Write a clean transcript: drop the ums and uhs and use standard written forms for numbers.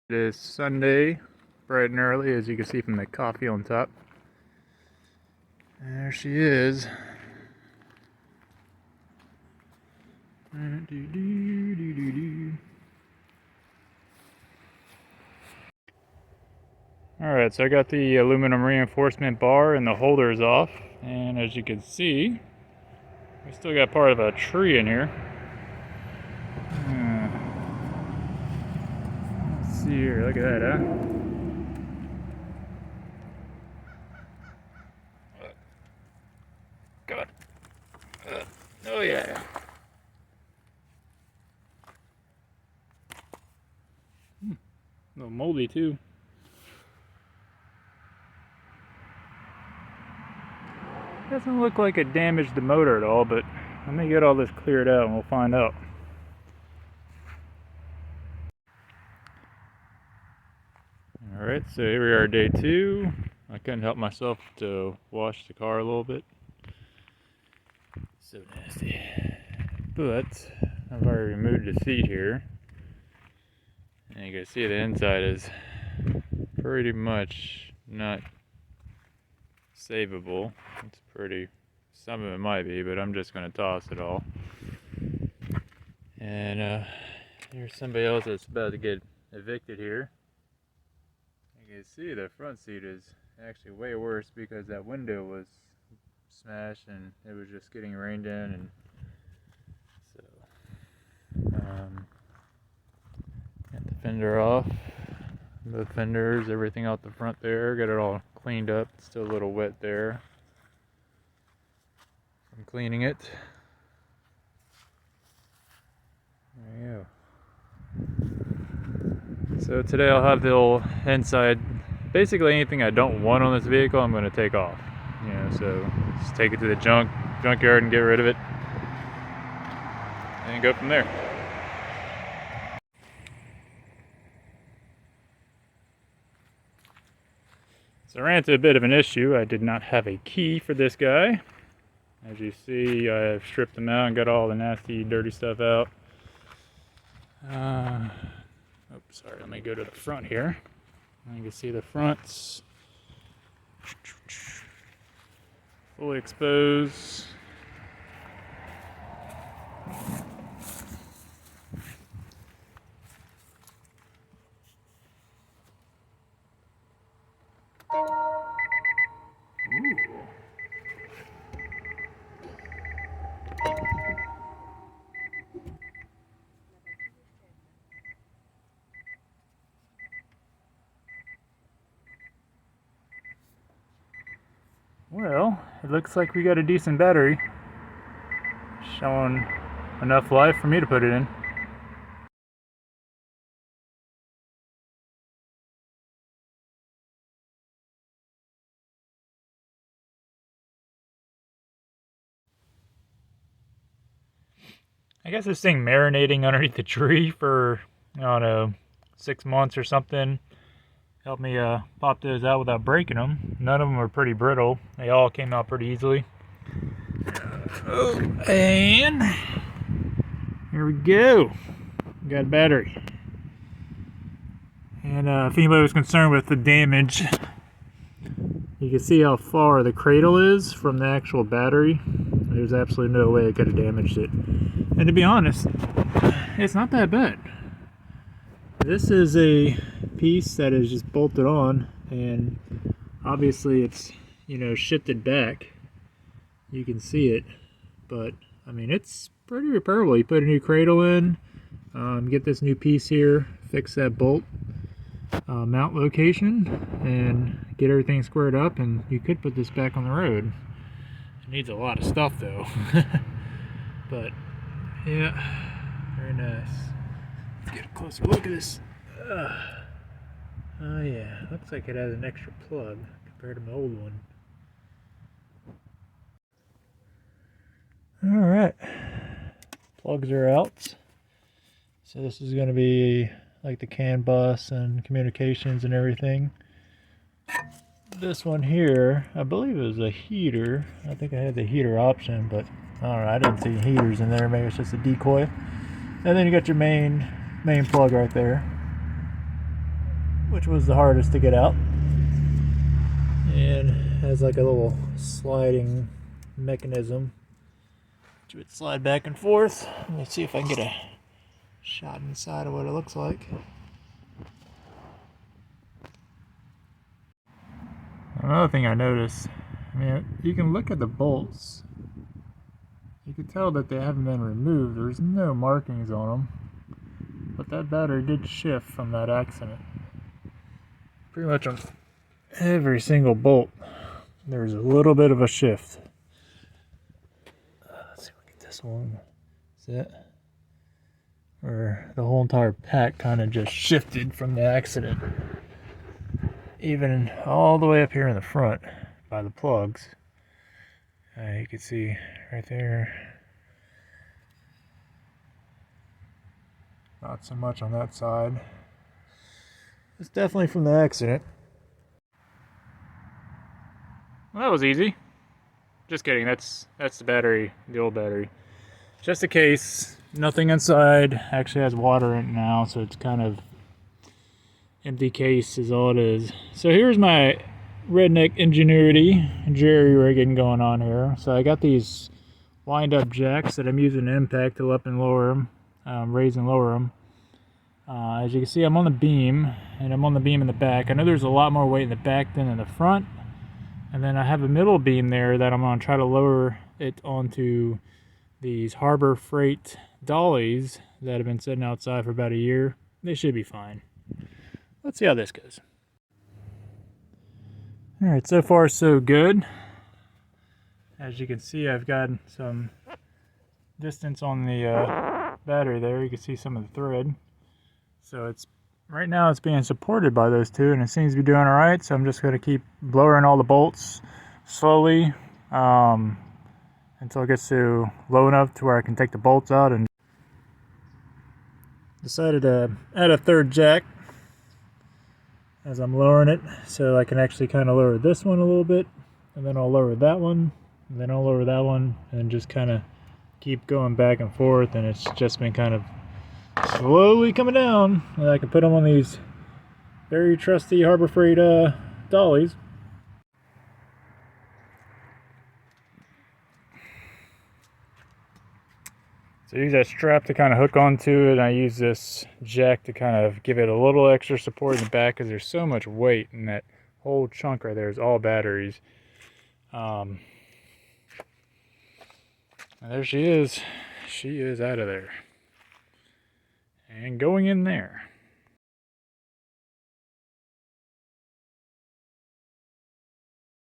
It is Sunday, bright and early, as you can see from the coffee on top. And there she is. Alright, so I got the aluminum reinforcement bar and the holders off. And as you can see, we still got part of a tree in here. Let's see here, look at that, huh? God. Oh yeah. A little moldy too. Doesn't look like it damaged the motor at all, but let me get all this cleared out and we'll find out. Alright, so here we are, day 2. I couldn't help myself to wash the car a little bit. So nasty. But I've already removed the seat here. And you can see the inside is pretty much not savable. It's pretty, some of it might be, but I'm just going to toss it all. And here's somebody else that's about to get evicted here. You can see the front seat is actually way worse because that window was smashed and it was just getting rained in, and so got the fender off, both fenders, everything out the front there, got it all cleaned up. It's still a little wet there. I'm cleaning it. There you go. So today I'll have the little inside, basically anything I don't want on this vehicle I'm going to take off. You know, so just take it to the junkyard and get rid of it, and go from there. So I ran into a bit of an issue. I did not have a key for this guy. As you see, I've stripped them out and got all the nasty, dirty stuff out. Oops, sorry, let me go to the front here. You can see the fronts fully exposed. Ooh. Well, it looks like we got a decent battery, showing enough life for me to put it in. I guess this thing marinating underneath the tree for, I don't know, 6 months or something helped me pop those out without breaking them. None of them were pretty brittle. They all came out pretty easily. Oh, and here we go. We got a battery. And if anybody was concerned with the damage, you can see how far the cradle is from the actual battery. There's absolutely no way it could have damaged it. And to be honest, it's not that bad. This is a piece that is just bolted on, and obviously it's, you know, shifted back. You can see it, but I mean, it's pretty repairable. You put a new cradle in, get this new piece here, fix that bolt mount location, and get everything squared up, and you could put this back on the road. It needs a lot of stuff though. But yeah, very nice. Let's get a closer look at this. Oh yeah, looks like it has an extra plug compared to my old one. Alright, plugs are out. So this is going to be like the CAN bus and communications and everything. This one here, I believe it was a heater. I think I had the heater option, but I don't know, I didn't see heaters in there. Maybe it's just a decoy. And then you got your main plug right there. which was the hardest to get out. And has like a little sliding mechanism which would slide back and forth. Let me see if I can get a shot inside of what it looks like. Another thing I noticed, I mean, you can look at the bolts. You can tell that they haven't been removed. There's no markings on them. But that battery did shift from that accident. Pretty much on every single bolt, there's a little bit of a shift. Let's see if we get this one. Is it? Or the whole entire pack kind of just shifted from the accident. Even all the way up here in the front by the plugs. You can see right there. Not so much on that side. It's definitely from the accident. Well, that was easy. Just kidding, that's the battery, the old battery. Just a case, nothing inside. Actually has water in it now, so it's kind of empty case is all it is. So here's my redneck ingenuity, jerry rigging going on here. So I got these wind-up jacks that I'm using to impact to up and lower them. Raise and lower them. As you can see, I'm on the beam, and I'm on the beam in the back. I know there's a lot more weight in the back than in the front. And then I have a middle beam there that I'm going to try to lower it onto these Harbor Freight dollies that have been sitting outside for about a year. They should be fine. Let's see how this goes. Alright, so far so good. As you can see, I've got some distance on the battery there. You can see some of the thread. So it's right now it's being supported by those two, and it seems to be doing alright. So I'm just going to keep lowering all the bolts slowly until it gets to low enough to where I can take the bolts out. And decided to add a third jack as I'm lowering it, so I can actually kind of lower this one a little bit, and then I'll lower that one, and then I'll lower that one, and just kind of keep going back and forth. And it's just been kind of slowly coming down, and I can put them on these very trusty Harbor Freight dollies. So I use that strap to kind of hook onto it, and I use this jack to kind of give it a little extra support in the back, because there's so much weight, and that whole chunk right there is all batteries. And there she is. She is out of there and going in there.